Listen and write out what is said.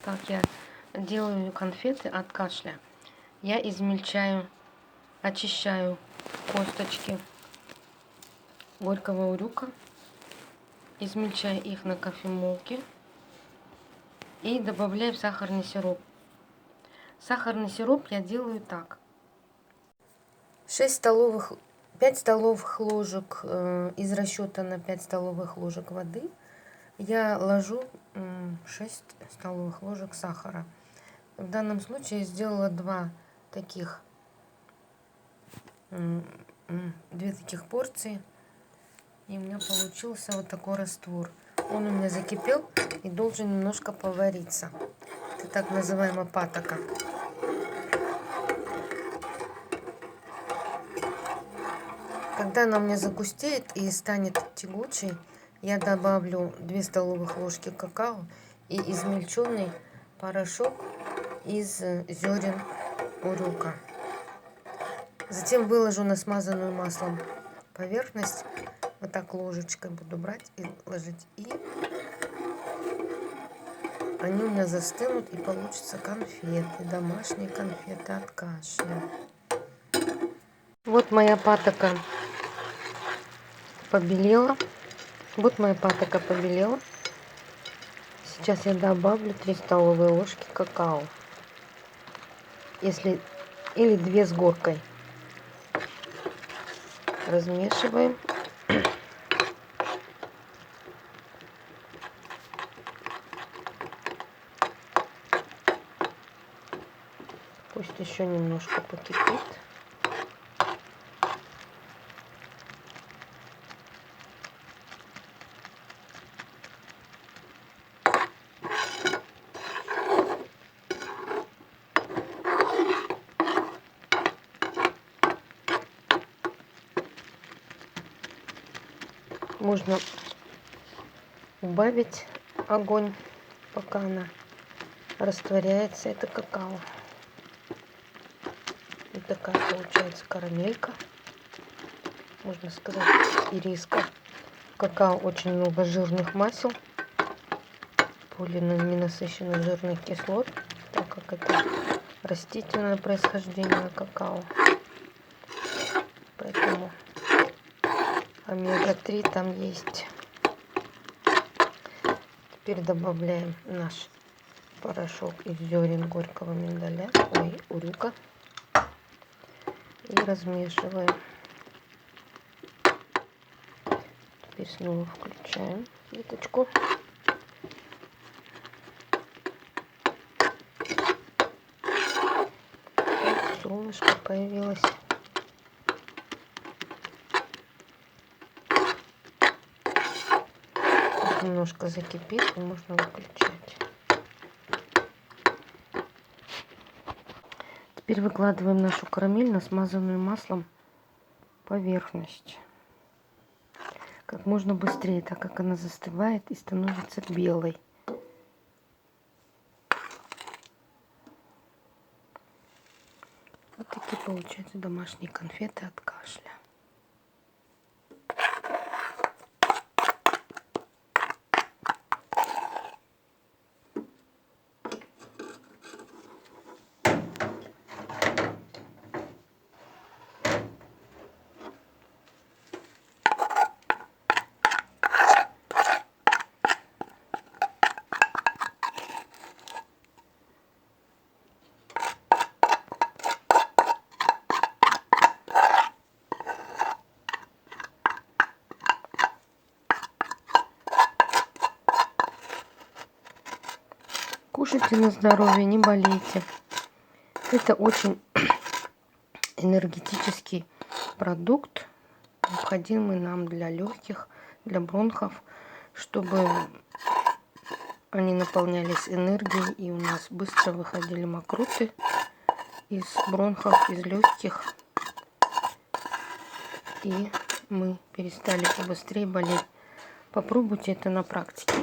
как я делаю конфеты от кашля. Я измельчаю, очищаю косточки горького урюка, измельчаю их на кофемолке и добавляю в сахарный сироп. Сахарный сироп я делаю так. 5 столовых ложек из расчета на 5 столовых ложек воды я ложу 6 столовых ложек сахара. В данном случае я сделала две таких порции, и у меня получился вот такой раствор. Он у меня закипел и должен немножко повариться. Это так называемая патока. Когда она у меня загустеет и станет тягучей, я добавлю 2 столовых ложки какао и измельченный порошок из зерен урюка. Затем выложу на смазанную маслом поверхность. Вот так ложечкой буду брать и ложить. И они у меня застынут, и получатся конфеты, домашние конфеты от кашля. Вот моя патока побелела. Сейчас я добавлю 3 столовые ложки какао. Или 2 с горкой. Размешиваем. Пусть еще немножко покипит. Можно убавить огонь, пока она растворяется, это какао. Вот такая получается карамелька, можно сказать, ириска. В какао очень много жирных масел, полиненасыщенных жирных кислот, так как это растительное происхождение какао. Поэтому омега-3 там есть. Теперь добавляем наш порошок из зерен горького миндаля, урюка, и размешиваем. Теперь снова включаем плиточку. Солнышко появилось. Немножко закипит, и можно выключать. Теперь выкладываем нашу карамель на смазанную маслом поверхность. Как можно быстрее, так как она застывает и становится белой. Вот такие получаются домашние конфеты от кашля. Кушайте на здоровье, не болейте. Это очень энергетический продукт, необходимый нам для легких, для бронхов, чтобы они наполнялись энергией и у нас быстро выходили мокроты из бронхов, из легких, и мы перестали побыстрее болеть. Попробуйте это на практике.